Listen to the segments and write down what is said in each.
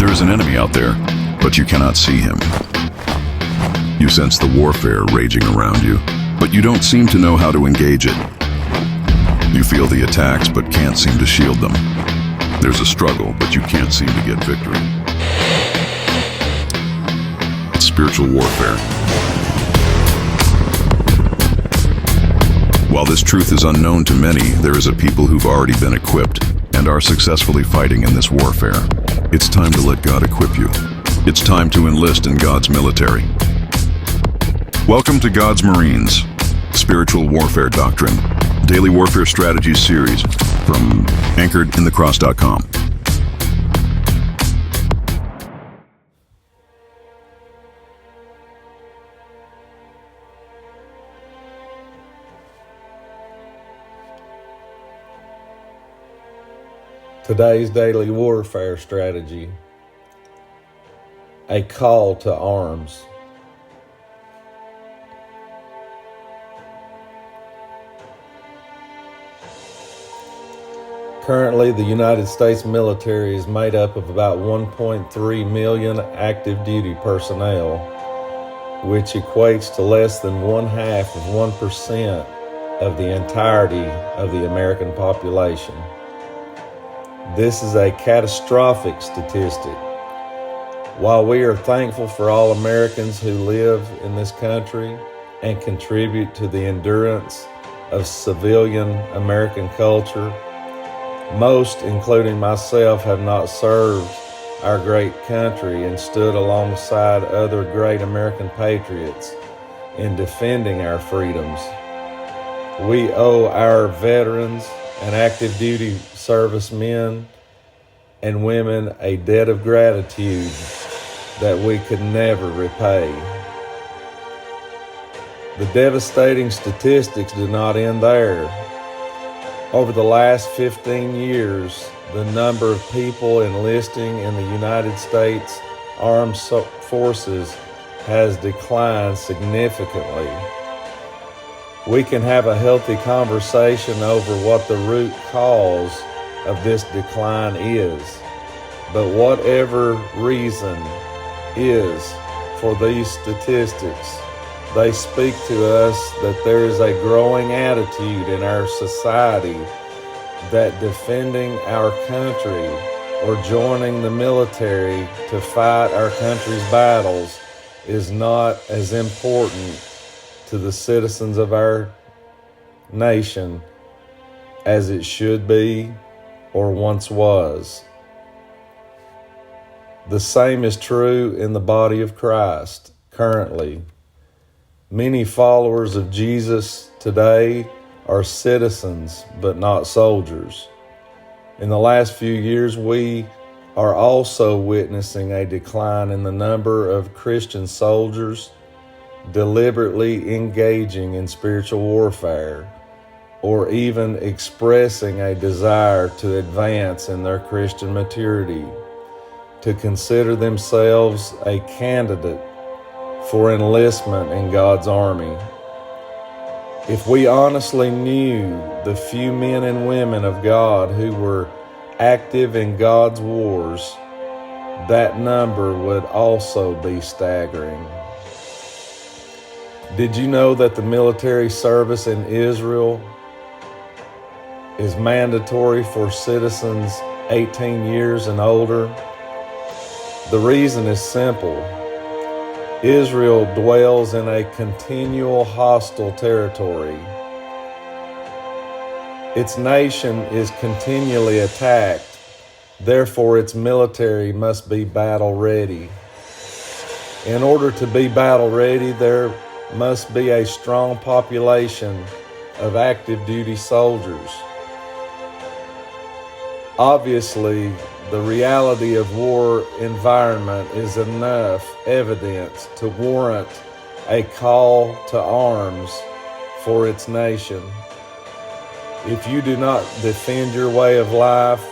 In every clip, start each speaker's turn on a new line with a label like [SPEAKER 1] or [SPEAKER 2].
[SPEAKER 1] There is an enemy out there, but you cannot see him. You sense the warfare raging around you, but you don't seem to know how to engage it. You feel the attacks, but can't seem to shield them. There's a struggle, but you can't seem to get victory. It's spiritual warfare. While this truth is unknown to many, there is a people who've already been equipped and are successfully fighting in this warfare. It's time to let God equip you. It's time to enlist in God's military. Welcome to God's Marines, Spiritual Warfare Doctrine, Daily Warfare Strategies series from anchoredinthecross.com.
[SPEAKER 2] Today's daily warfare strategy, a call to arms. Currently, the United States military is made up of about 1.3 million active duty personnel, which equates to less than 0.5% of the entirety of the American population. This is a catastrophic statistic. While we are thankful for all Americans who live in this country and contribute to the endurance of civilian American culture, most, including myself, have not served our great country and stood alongside other great American patriots in defending our freedoms. We owe our veterans and active duty servicemen and women a debt of gratitude that we could never repay. The devastating statistics do not end there. Over the last 15 years, the number of people enlisting in the United States Armed Forces has declined significantly. We can have a healthy conversation over what the root cause of this decline is, but whatever reason is for these statistics, they speak to us that there is a growing attitude in our society that defending our country or joining the military to fight our country's battles is not as important to the citizens of our nation as it should be or once was. The same is true in the body of Christ currently. Many followers of Jesus today are citizens but not soldiers. In the last few years, we are also witnessing a decline in the number of Christian soldiers deliberately engaging in spiritual warfare or even expressing a desire to advance in their Christian maturity, to consider themselves a candidate for enlistment in God's army. If we honestly knew the few men and women of God who were active in God's wars, that number would also be staggering. Did you know that the military service in Israel is mandatory for citizens 18 years and older? The reason is simple. Israel dwells in a continual hostile territory. Its nation is continually attacked, therefore its military must be battle ready. In order to be battle ready, there must be a strong population of active duty soldiers. Obviously, the reality of war environment is enough evidence to warrant a call to arms for its nation. If you do not defend your way of life,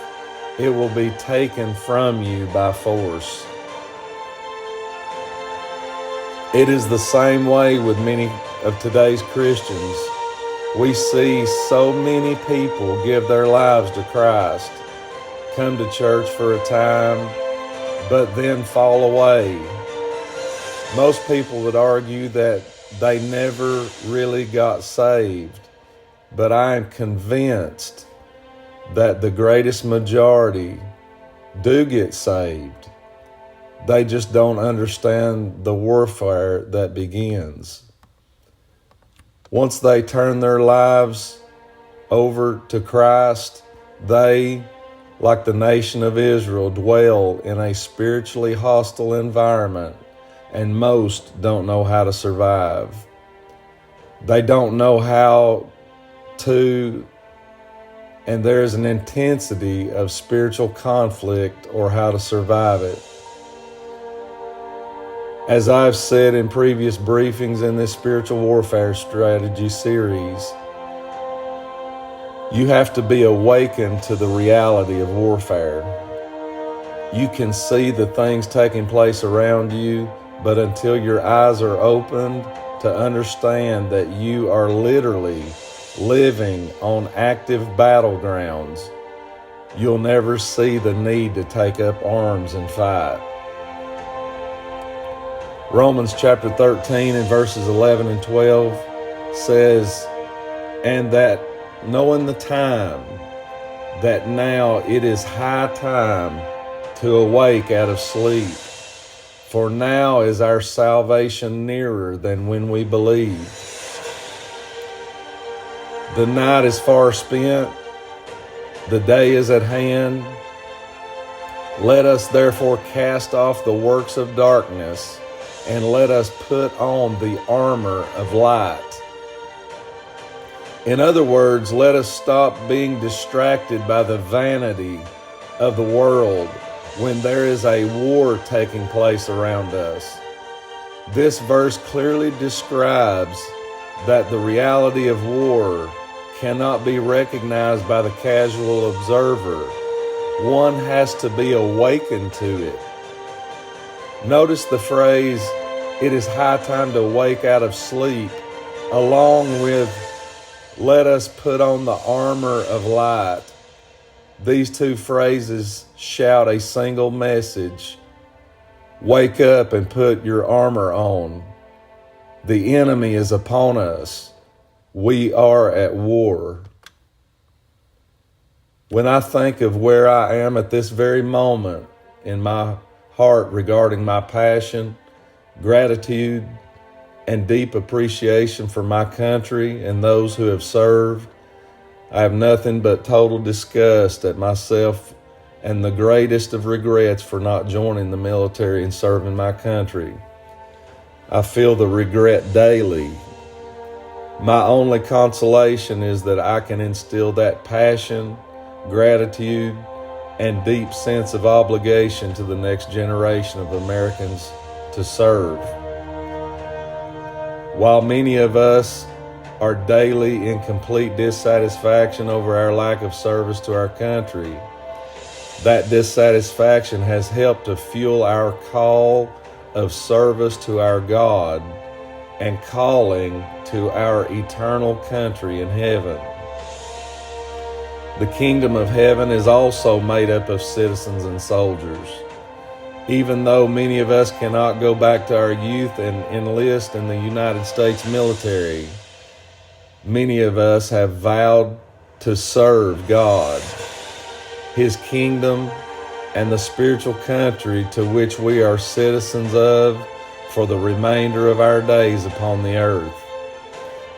[SPEAKER 2] it will be taken from you by force. It is the same way with many of today's Christians. We see so many people give their lives to Christ, come to church for a time, but then fall away. Most people would argue that they never really got saved, but I am convinced that the greatest majority do get saved. They just don't understand the warfare that begins. Once they turn their lives over to Christ, they, like the nation of Israel, dwell in a spiritually hostile environment, and most don't know how to survive. They don't know how to, and there is an intensity of spiritual conflict or how to survive it. As I've said in previous briefings in this spiritual warfare strategy series, you have to be awakened to the reality of warfare. You can see the things taking place around you, but until your eyes are opened to understand that you are literally living on active battlegrounds, you'll never see the need to take up arms and fight. Romans chapter 13 and verses 11 and 12 says, "And that knowing the time, that now it is high time to awake out of sleep. For now is our salvation nearer than when we believed. The night is far spent, the day is at hand. Let us therefore cast off the works of darkness, and let us put on the armor of light." In other words, let us stop being distracted by the vanity of the world when there is a war taking place around us. This verse clearly describes that the reality of war cannot be recognized by the casual observer. One has to be awakened to it. Notice the phrase, "It is high time to wake out of sleep," along with "let us put on the armor of light." These two phrases shout a single message. Wake up and put your armor on. The enemy is upon us. We are at war. When I think of where I am at this very moment in my heart regarding my passion, gratitude, and deep appreciation for my country and those who have served, I have nothing but total disgust at myself and the greatest of regrets for not joining the military and serving my country. I feel the regret daily. My only consolation is that I can instill that passion, gratitude, and deep sense of obligation to the next generation of Americans to serve. While many of us are daily in complete dissatisfaction over our lack of service to our country, that dissatisfaction has helped to fuel our call of service to our God and calling to our eternal country in heaven. The kingdom of heaven is also made up of citizens and soldiers. Even though many of us cannot go back to our youth and enlist in the United States military, many of us have vowed to serve God, His kingdom, and the spiritual country to which we are citizens of for the remainder of our days upon the earth.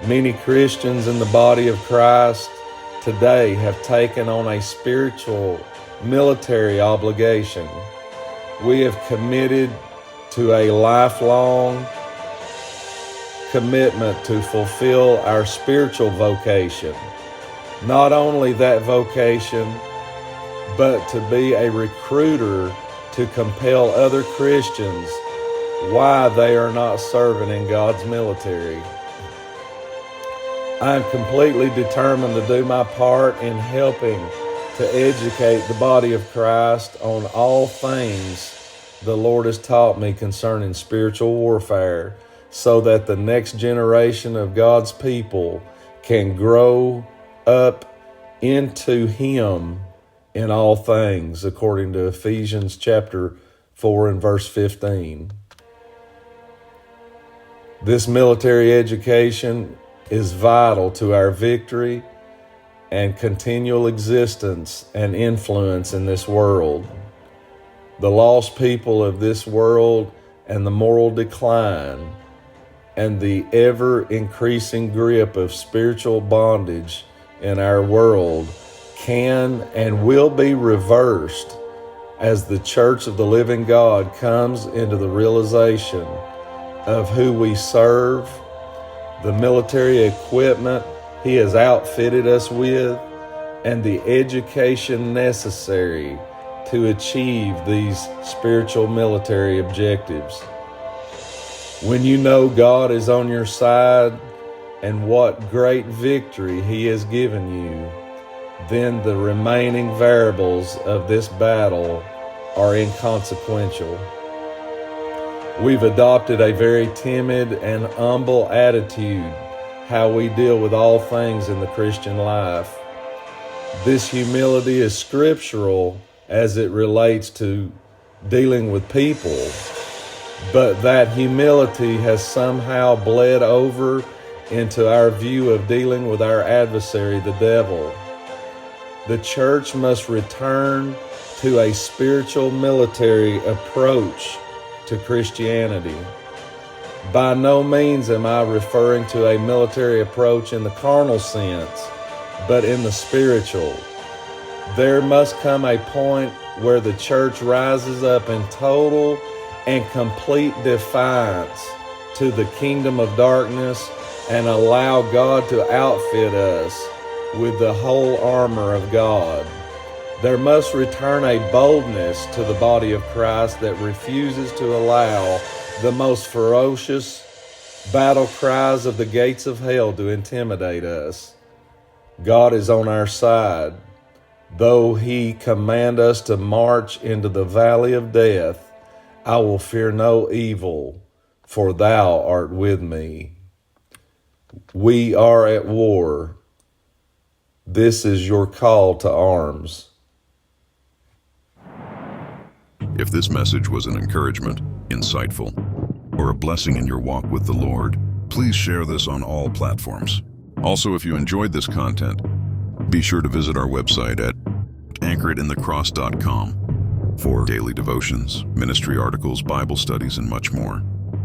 [SPEAKER 2] Many Christians in the body of Christ today have taken on a spiritual military obligation. We have committed to a lifelong commitment to fulfill our spiritual vocation. Not only that vocation, but to be a recruiter to compel other Christians why they are not serving in God's military. I am completely determined to do my part in helping to educate the body of Christ on all things the Lord has taught me concerning spiritual warfare, so that the next generation of God's people can grow up into Him in all things, according to Ephesians chapter 4 and verse 15. This military education is vital to our victory and continual existence and influence in this world. The lost people of this world and the moral decline and the ever-increasing grip of spiritual bondage in our world can and will be reversed as the Church of the Living God comes into the realization of who we serve, the military equipment He has outfitted us with, and the education necessary to achieve these spiritual military objectives. When you know God is on your side and what great victory He has given you, then the remaining variables of this battle are inconsequential. We've adopted a very timid and humble attitude how we deal with all things in the Christian life. This humility is scriptural as it relates to dealing with people, but that humility has somehow bled over into our view of dealing with our adversary, the devil. The church must return to a spiritual military approach to Christianity. By no means am I referring to a military approach in the carnal sense, but in the spiritual. There must come a point where the church rises up in total and complete defiance to the kingdom of darkness and allow God to outfit us with the whole armor of God. There must return a boldness to the body of Christ that refuses to allow the most ferocious battle cries of the gates of hell to intimidate us. God is on our side. Though He command us to march into the valley of death, I will fear no evil, for Thou art with me. We are at war. This is your call to arms.
[SPEAKER 1] If this message was an encouragement, insightful, or a blessing in your walk with the Lord, please share this on all platforms. Also, if you enjoyed this content, be sure to visit our website at anchoredinthecross.com for daily devotions, ministry articles, Bible studies, and much more.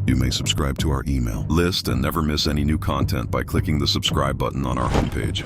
[SPEAKER 1] You may subscribe to our email list and never miss any new content by clicking the subscribe button on our homepage.